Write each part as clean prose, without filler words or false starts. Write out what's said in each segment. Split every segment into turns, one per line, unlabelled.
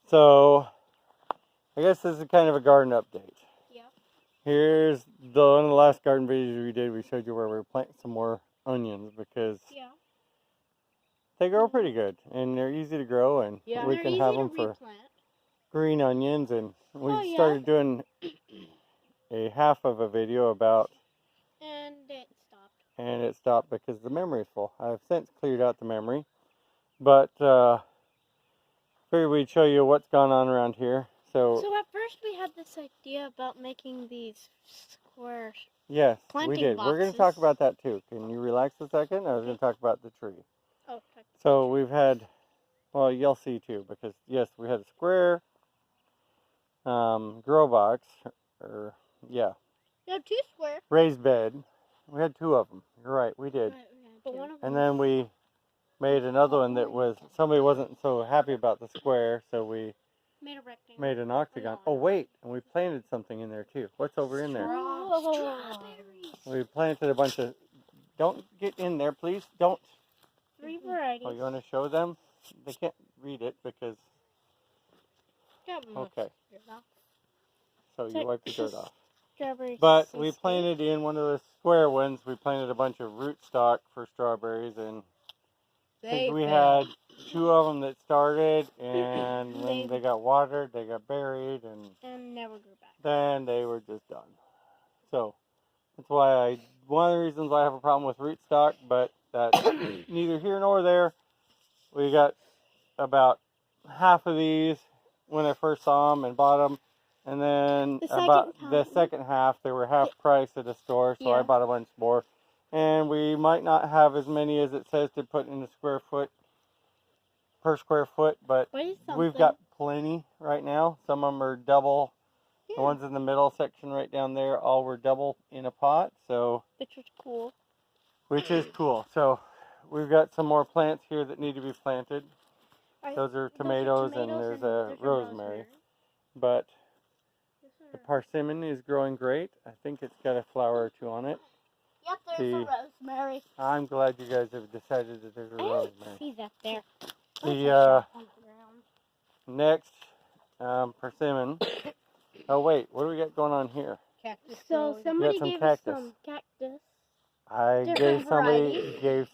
So, I guess this is kind of a garden update.
Yeah.
Here's one of the last garden videos we did. We showed you where we were planting some more onions because they grow pretty good and they're easy to grow, and we can have them for green onions. And we started doing a half of a video about, and it stopped because the memory is full. I've since cleared out the memory, but figured we'd show you what's gone on around here. So
at first we had this idea about making these square.
Yes,
planting
we did.
boxes.
We're going to talk about that too. Can you relax a second? I was going to talk about the tree.
Oh,
so we've had, well, you'll see too, because yes, we had a square grow box, or
You have two square.
raised bed. We had two of them. You're right, we did.
But one of
and then we made another one that was, somebody wasn't so happy about the square, so we
made a rectangle.
made an octagon. Oh wait, and we planted something in there too. What's over in there?
Strawberries.
We planted a bunch of, don't get in there, please. Don't.
3 varieties.
Oh, you want to show them? They can't read it because, okay. So you wipe the dirt off.
Strawberries.
But we planted in one of the square ones, we planted a bunch of rootstock for strawberries, and I think we had 2 of them that started, and when they got watered, they got buried,
and never grew back.
Then they were just done. So that's why one of the reasons I have a problem with rootstock, but that's neither here nor there. We got about half of these when I first saw them and bought them, and then the second half, they were half price at the store, so I bought a bunch more. And we might not have as many as it says to put in a square foot, per square foot, but we've got plenty right now. Some of them are double. The ones in the middle section right down there, all were double in a pot, so. Which is cool. So we've got some more plants here that need to be planted. Those are tomatoes, and there's a rosemary. But the persimmon is growing great. I think it's got a flower or 2 on it.
Yep, there's a rosemary.
I'm glad you guys have decided that there's a rosemary.
See that there.
The next persimmon. Oh wait, what do we got going on here?
Cactus. So somebody gave us some cactus.
I gave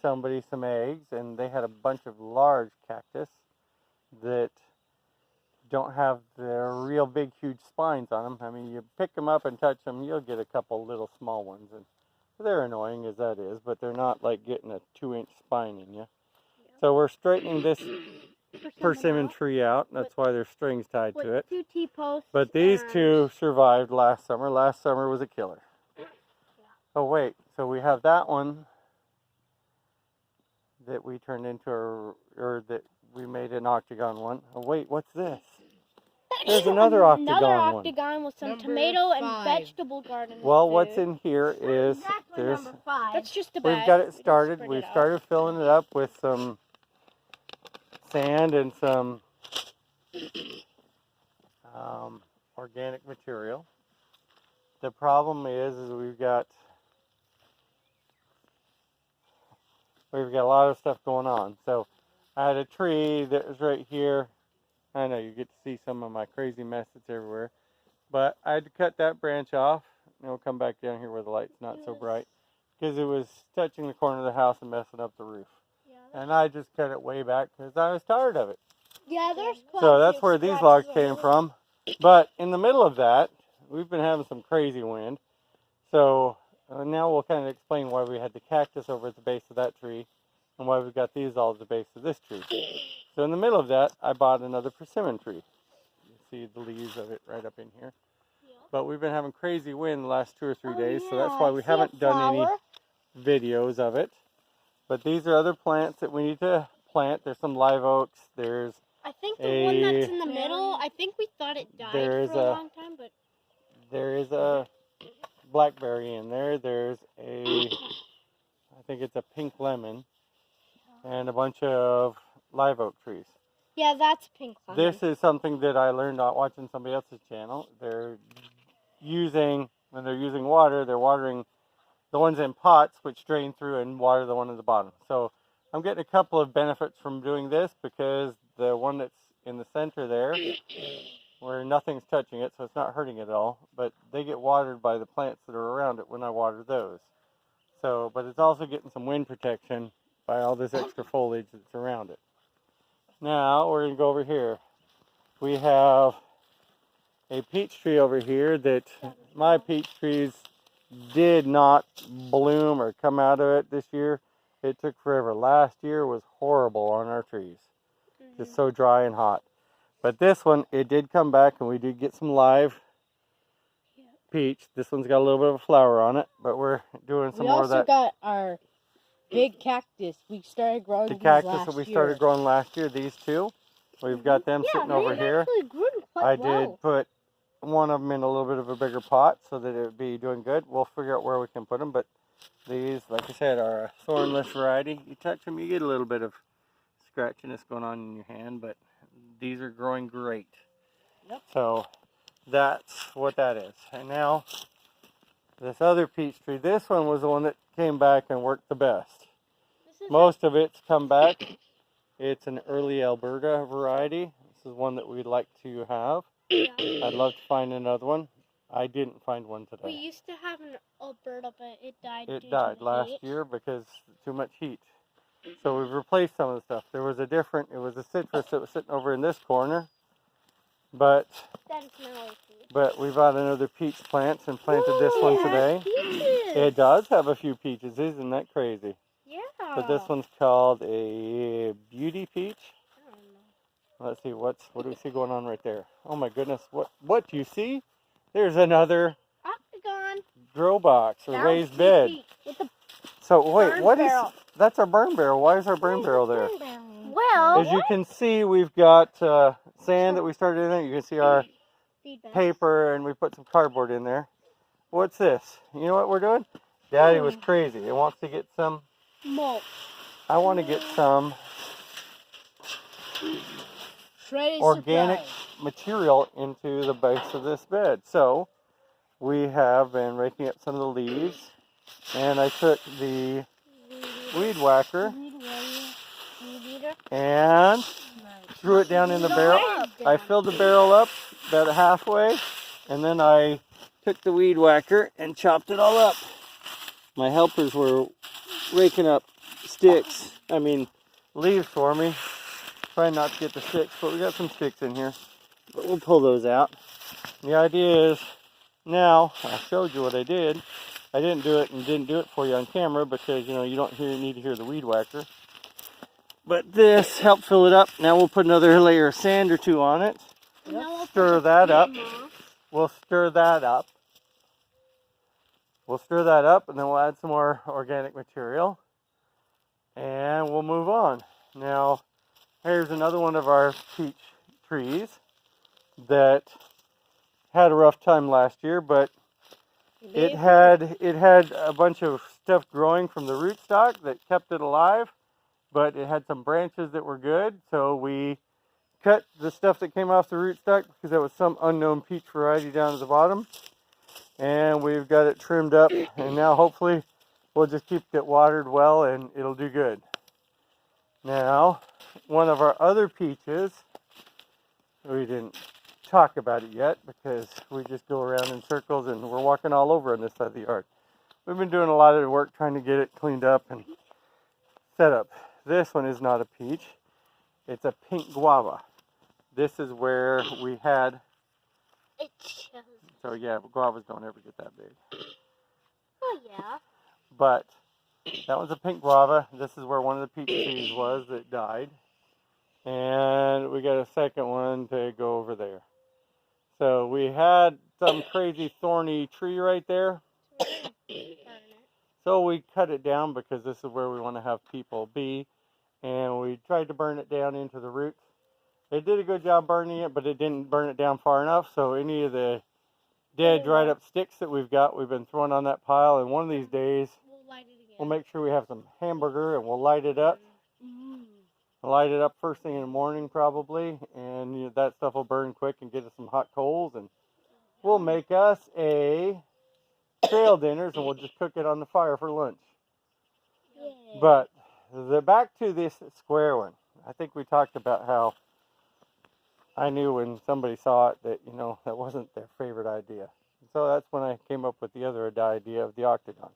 somebody some eggs, and they had a bunch of large cactus that don't have the real big, huge spines on them. I mean, you pick them up and touch them, you'll get a couple little small ones, and they're annoying as that is, but they're not like getting a 2-inch spine in you. So we're straightening this persimmon tree out. That's why there's strings tied to it.
2 T-posts.
But these 2 survived last summer. Last summer was a killer. Oh wait, so we have that one that we turned into or that we made an octagon one. Oh wait, what's this? There's another octagon one.
Another octagon with some tomato and vegetable garden.
Well, what's in here is there's.
That's just a bag.
We've got it started. We've started filling it up with some sand and some organic material. The problem is we've got a lot of stuff going on. So I had a tree that was right here. I know you get to see some of my crazy mess that's everywhere, but I had to cut that branch off, and we'll come back down here where the light's not so bright, because it was touching the corner of the house and messing up the roof. And I just cut it way back because I was tired of it. So that's where these logs came from. But in the middle of that, we've been having some crazy wind. So now we'll kind of explain why we had the cactus over at the base of that tree and why we've got these all at the base of this tree. So in the middle of that, I bought another persimmon tree. You see the leaves of it right up in here. But we've been having crazy wind the last 2 or 3 days, so that's why we haven't done any videos of it. But these are other plants that we need to plant. There's some live oaks. There's
I think the one that's in the middle, I think we thought it died for a long time, but
there is a blackberry in there. There's I think it's a pink lemon, and a bunch of live oak trees.
Yeah, that's pink lemon.
This is something that I learned out watching somebody else's channel. When they're using water, they're watering the ones in pots, which drain through and water the one at the bottom. So I'm getting a couple of benefits from doing this, because the one that's in the center there where nothing's touching it, so it's not hurting it at all. But they get watered by the plants that are around it when I water those. So, but it's also getting some wind protection by all this extra foliage that's around it. Now we're going to go over here. We have a peach tree over here that my peach trees did not bloom or come out of it this year. It took forever. Last year was horrible on our trees. Just so dry and hot. But this one, it did come back and we did get some live peach. This one's got a little bit of a flower on it, but we're doing some more of that.
We also got our big cactus. We started growing
the cactus that we started growing last year, these two. We've got them sitting over here. I did put one of them in a little bit of a bigger pot so that it would be doing good. We'll figure out where we can put them, but these, like I said, are a thornless variety. You touch them, you get a little bit of scratchiness going on in your hand, but these are growing great.
Yep.
So that's what that is. And now this other peach tree, this one was the one that came back and worked the best. Most of it's come back. It's an early Alberta variety. This is one that we'd like to have.
Yeah.
I'd love to find another one. I didn't find one today.
We used to have an Alberta, but it died.
It died last year because too much heat. So we've replaced some of the stuff. There was a different, it was a citrus that was sitting over in this corner. But we bought another peach plant and planted this one today.
Peaches.
It does have a few peaches. Isn't that crazy?
Yeah.
But this one's called a beauty peach.
I don't know.
Let's see, what do we see going on right there? Oh my goodness, what do you see? There's another
Octagon.
grow box or raised bed.
With the
So wait,
burn
what is,
barrel.
that's our burn barrel. Why is our burn barrel there?
Well,
As you can see, we've got sand that we started in there. You can see our
feedback.
paper and we put some cardboard in there. What's this? You know what we're doing? Daddy was crazy. He wants to get some,
Mulch.
I want to get some
Shredded
organic
surprise.
material into the base of this bed. So we have been raking up some of the leaves, and I took the weed whacker and threw it down in the barrel. I filled the barrel up about halfway, and then I took the weed whacker and chopped it all up. My helpers were raking up leaves for me. Trying not to get the sticks, but we got some sticks in here. But we'll pull those out. The idea is, now, I showed you what I did. I didn't do it for you on camera because, you don't need to hear the weed whacker. But this helped fill it up. Now we'll put another layer of sand or two on it. Stir that up. We'll stir that up. And then we'll add some more organic material. And we'll move on. Now, here's another one of our peach trees that had a rough time last year, but it had a bunch of stuff growing from the rootstock that kept it alive, but it had some branches that were good, so we cut the stuff that came off the rootstock because there was some unknown peach variety down at the bottom, and we've got it trimmed up, and now hopefully we'll just keep it watered well and it'll do good. Now, one of our other peaches, we didn't talk about it yet because we just go around in circles and we're walking all over on this side of the yard. We've been doing a lot of work trying to get it cleaned up and set up. This one is not a peach. It's a pink guava. This is where we had, so yeah, guavas don't ever get that big.
Oh yeah.
But that one's a pink guava. This is where one of the peach trees was that died. And we got a second one to go over there. So we had some crazy thorny tree right there. So we cut it down because this is where we want to have people be. And we tried to burn it down into the roots. It did a good job burning it, but it didn't burn it down far enough. So any of the dead, dried up sticks that we've been throwing on that pile. And one of these days, we'll make sure we have some hamburger and we'll light it up. Light it up first thing in the morning probably. And that stuff will burn quick and get us some hot coals. And we'll make us a trail dinners and we'll just cook it on the fire for lunch.
Yeah.
But back to this square one. I think we talked about how I knew when somebody saw it that, that wasn't their favorite idea. So that's when I came up with the other idea of the octagon.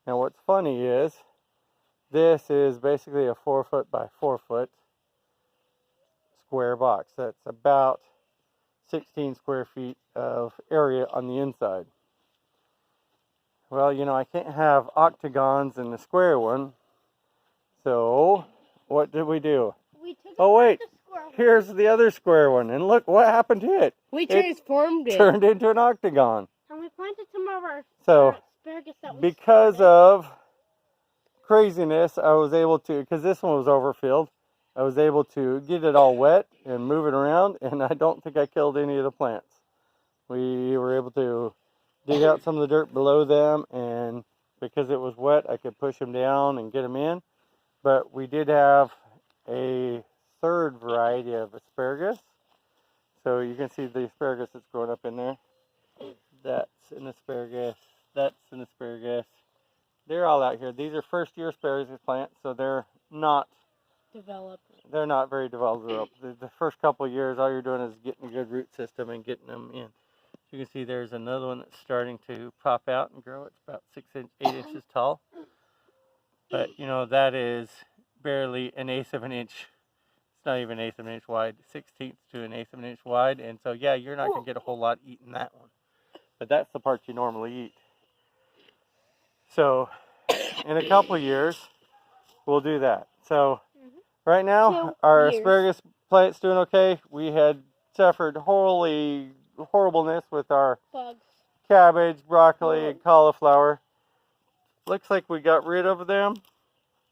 Now what's funny is, this is basically a 4 foot by 4 foot square box. That's about 16 square feet of area on the inside. Well, I can't have octagons in the square one. So, what did we do?
We took
Oh wait,
the square.
here's the other square one. And look what happened to it.
We transformed it.
Turned into an octagon.
And we planted some of our
So,
asparagus that we
because
started.
of craziness, I was able to, because this one was overfilled, I was able to get it all wet and move it around, and I don't think I killed any of the plants. We were able to dig out some of the dirt below them, and because it was wet, I could push them down and get them in. But we did have a third variety of asparagus. So you can see the asparagus that's growing up in there. That's an asparagus. That's an asparagus. They're all out here. These are first-year asparagus plants, so they're not very developed. The first couple of years, all you're doing is getting a good root system and getting them in. You can see there's another one that's starting to pop out and grow. It's about 8 inches tall. But, that is barely an eighth of an inch. It's not even an eighth of an inch wide. 1/16 to an eighth of an inch wide. And so, yeah, you're not going to get a whole lot eating that one. But that's the part you normally eat. So, in a couple of years, we'll do that. So, right now, our asparagus plant's doing okay. We had suffered horribleness with our
bugs,
cabbage, broccoli, and cauliflower. Looks like we got rid of them.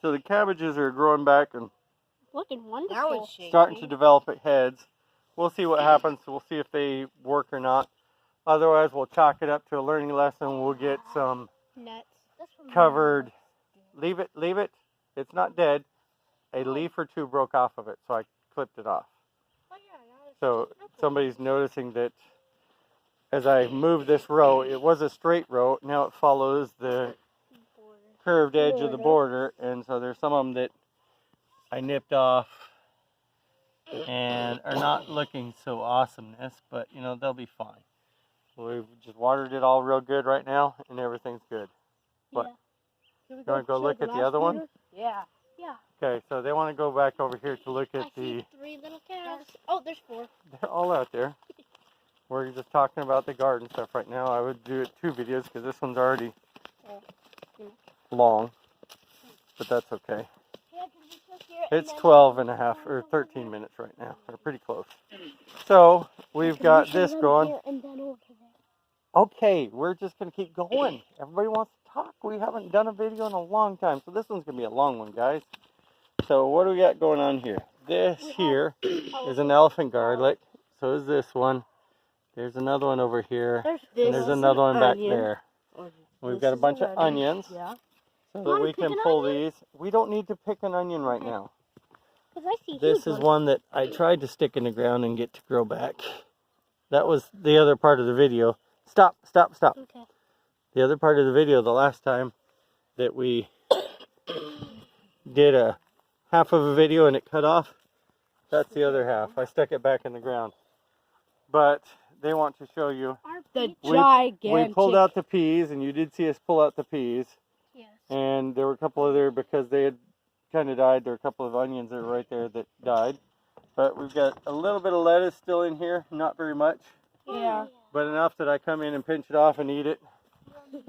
So the cabbages are growing back and
looking wonderful.
starting to develop at heads. We'll see what happens. We'll see if they work or not. Otherwise, we'll chalk it up to a learning lesson. We'll get some
nuts
covered. Leave it. It's not dead. A leaf or two broke off of it, so I clipped it off. So somebody's noticing that as I move this row, it was a straight row. Now it follows the curved edge of the border, and so there's some of them that I nipped off and are not looking so awesomeness, but they'll be fine. We've just watered it all real good right now, and everything's good. What?
You
want to go look at the other one?
Yeah.
Okay, so they want to go back over here to look at
I see 3 little calves. Oh, there's 4.
They're all out there. We're just talking about the garden stuff right now. I would do it 2 videos because this one's already long, but that's okay. It's 12 and a half or 13 minutes right now. We're pretty close. So we've got this going. Okay, we're just going to keep going. Everybody wants to talk. We haven't done a video in a long time, so this one's going to be a long one, guys. So what do we got going on here? This here is an elephant garlic. So is this one. There's another one over here. And there's another one back there. We've got a bunch of onions.
Yeah.
So that we can pull these. We don't need to pick an onion right now.
I see
This is one that I tried to stick in the ground and get to grow back. That was the other part of the video. Stop.
Okay.
The other part of the video, the last time that we did a half of a video and it cut off, that's the other half. I stuck it back in the ground. But they want to show you.
The gigantic.
We pulled out the peas, and you did see us pull out the peas.
Yes.
And there were a couple of there because they had kind of died. There were a couple of onions that were right there that died. But we've got a little bit of lettuce still in here, not very much.
Yeah.
But enough that I come in and pinch it off and eat it.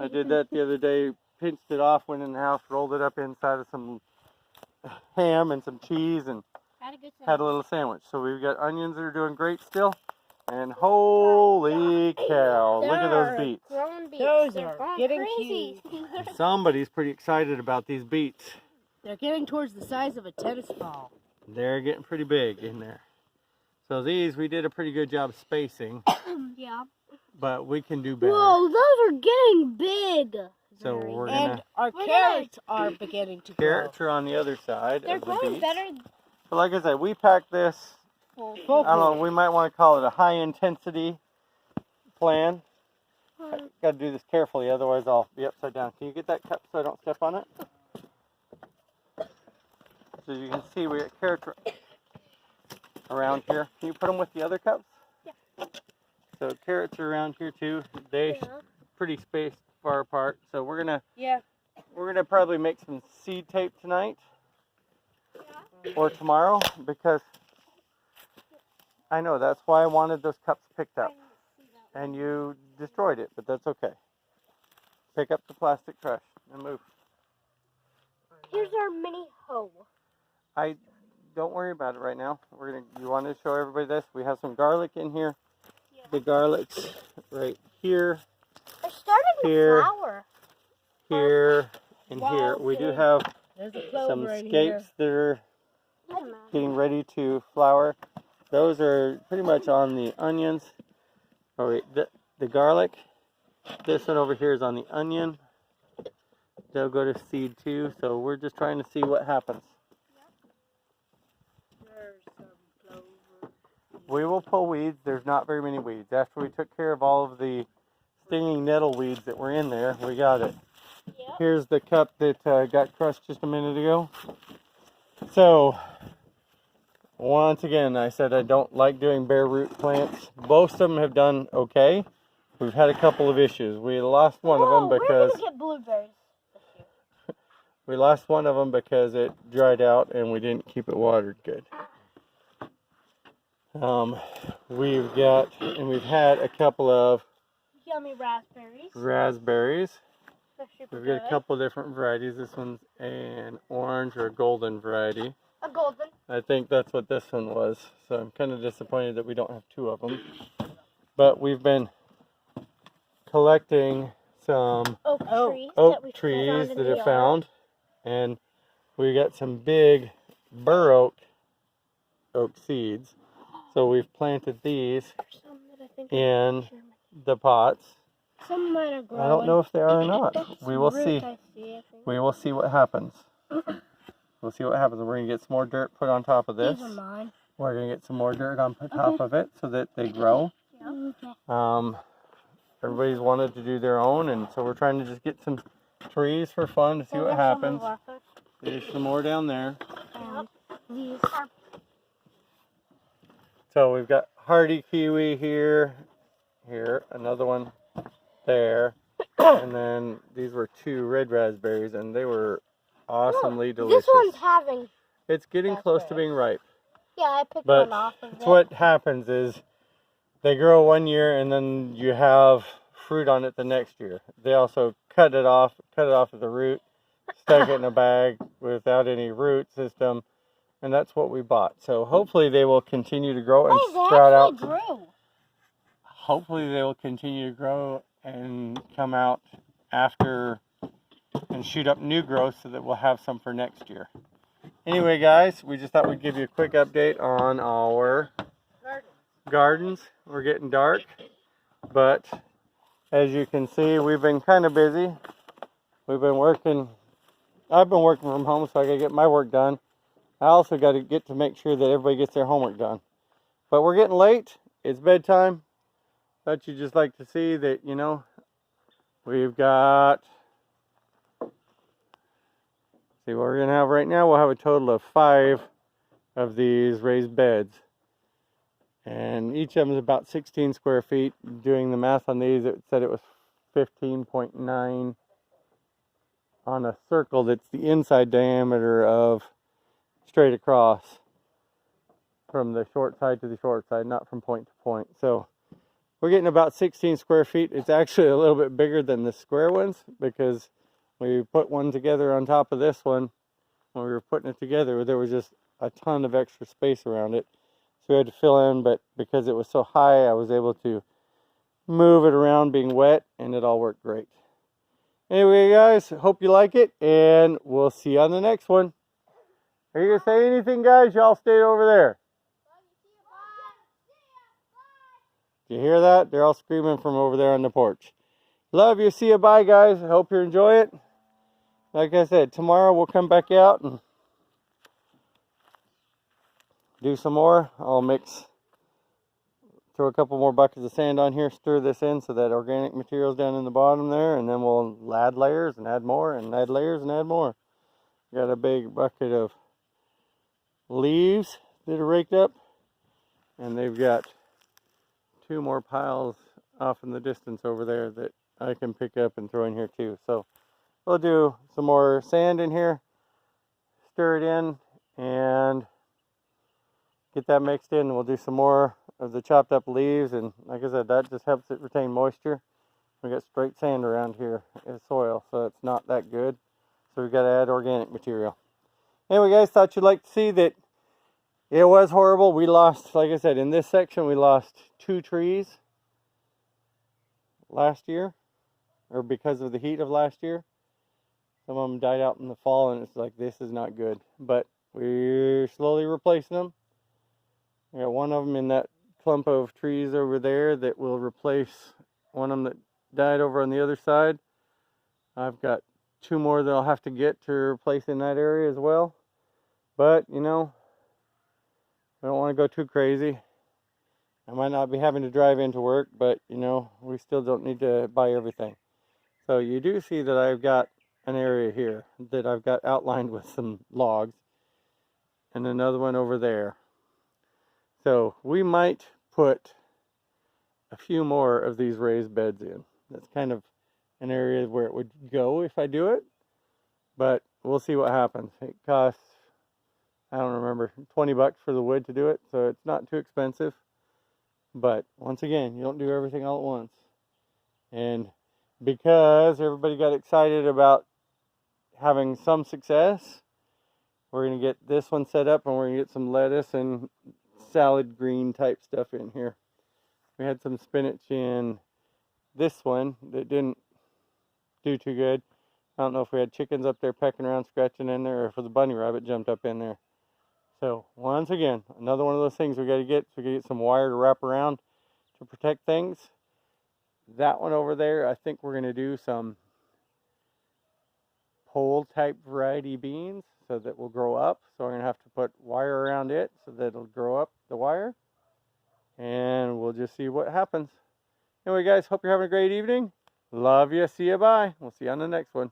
I did that the other day, pinched it off, went in the house, rolled it up inside of some ham and some cheese, and had a little sandwich. So we've got onions that are doing great still. And holy cow, look at those beets.
Those are getting
crazy.
Somebody's pretty excited about these beets.
They're getting towards the size of a tennis ball.
They're getting pretty big in there. So these, we did a pretty good job spacing.
Yeah.
But we can do better.
Whoa, those are getting big.
So we're
And
gonna.
our carrots are beginning to grow.
Carrots are on the other side
They're
of the
growing
beets.
better.
But like I said, we packed this. I don't know. We might want to call it a high intensity plan. Got to do this carefully, otherwise I'll be upside down. Can you get that cup so I don't step on it? So you can see we got carrots around here. Can you put them with the other cups?
Yeah.
So carrots are around here too. They pretty spaced far apart. So we're gonna probably make some seed tape tonight or tomorrow, because I know that's why I wanted those cups picked up. And you destroyed it, but that's okay. Pick up the plastic trash and move.
Here's our mini hoe.
Don't worry about it right now. You want to show everybody this? We have some garlic in here.
Yeah.
The garlic's right here.
It started
Here.
with flour.
Here and here. We do have some scapes that are getting ready to flour. Those are pretty much on the onions. Oh wait, the garlic. This one over here is on the onion. They'll go to seed too. So we're just trying to see what happens. We will pull weeds. There's not very many weeds. After we took care of all of the stinging nettle weeds that were in there, we got it.
Yep.
Here's the cup that got crushed just a minute ago. So, once again, I said I don't like doing bare root plants. Most of them have done okay. We've had a couple of issues. We lost one of them because
we're gonna get blueberries this year.
we lost one of them because it dried out and we didn't keep it watered good. We've had a couple of
Yummy raspberries.
We've got a couple of different varieties. This one's an orange or a golden variety.
A golden.
I think that's what this one was. So I'm kind of disappointed that we don't have two of them. But we've been collecting some
oak trees
that are found. And we got some big bur oak seeds. So we've planted these in the pots.
Some might have grown.
I don't know if they are or not. We will see. We will see what happens. We'll see what happens. We're going to get some more dirt put on top of this.
These are mine.
We're going to get some more dirt on top of it so that they grow. Everybody's wanted to do their own, and so we're trying to just get some trees for fun to see what happens. There's some more down there.
These are.
So we've got hardy kiwi here, another one there, and then these were 2 red raspberries, and they were awesomely delicious.
This one's having.
It's getting close to being ripe.
Yeah, I picked
But
one off of it.
what happens is they grow one year, and then you have fruit on it the next year. They also cut it off at the root, stuck it in a bag without any root system. And that's what we bought. So hopefully they will continue to grow and sprout out.
Grew.
Hopefully they will continue to grow and come out after and shoot up new growth so that we'll have some for next year. Anyway, guys, we just thought we'd give you a quick update on our gardens. We're getting dark, but as you can see, we've been kind of busy. We've been working. I've been working from home, so I gotta get my work done. I also got to get to make sure that everybody gets their homework done. But we're getting late. It's bedtime. Thought you'd just like to see that, we've got, see what we're going to have right now. We'll have a total of 5 of these raised beds. And each of them is about 16 square feet. Doing the math on these, it said it was 15.9 on a circle that's the inside diameter of straight across from the short side to the short side, not from point to point. So we're getting about 16 square feet. It's actually a little bit bigger than the square ones because we put one together on top of this one. When we were putting it together, there was just a ton of extra space around it. So we had to fill in, but because it was so high, I was able to move it around being wet, and it all worked great. Anyway, guys, hope you like it, and we'll see you on the next one. Are you going to say anything, guys? Y'all stay over there. Do you hear that? They're all screaming from over there on the porch. Love you. See you. Bye, guys. I hope you enjoy it. Like I said, tomorrow we'll come back out and do some more. I'll throw a couple more buckets of sand on here, stir this in so that organic material's down in the bottom there, and then we'll add layers and add more and add layers and add more. Got a big bucket of leaves that are raked up. And they've got 2 more piles off in the distance over there that I can pick up and throw in here too. So we'll do some more sand in here, stir it in, and get that mixed in. We'll do some more of the chopped up leaves, and like I said, that just helps it retain moisture. We got straight sand around here as soil, so it's not that good. So we've got to add organic material. Anyway, guys, thought you'd like to see that it was horrible. We lost, like I said, in this section, we lost 2 trees last year, or because of the heat of last year. Some of them died out in the fall, and it's like, this is not good. But we're slowly replacing them. We got one of them in that clump of trees over there that will replace one of them that died over on the other side. I've got 2 more that I'll have to get to replace in that area as well. But, you know, I don't want to go too crazy. I might not be having to drive into work, but, you know, we still don't need to buy everything. So you do see that I've got an area here that I've got outlined with some logs, and another one over there. So we might put a few more of these raised beds in. That's kind of an area where it would go if I do it, but we'll see what happens. It costs, I don't remember, 20 bucks for the wood to do it, so it's not too expensive. But once again, you don't do everything all at once. And because everybody got excited about having some success, we're going to get this one set up, and we're going to get some lettuce and salad green type stuff in here. We had some spinach in this one that didn't do too good. I don't know if we had chickens up there pecking around, scratching in there, or if the bunny rabbit jumped up in there. So once again, another one of those things we got to get. So we got to get some wire to wrap around to protect things. That one over there, I think we're going to do some pole type variety beans so that will grow up. So we're going to have to put wire around it so that it'll grow up the wire. And we'll just see what happens. Anyway, guys, hope you're having a great evening. Love you. See you. Bye. We'll see you on the next one.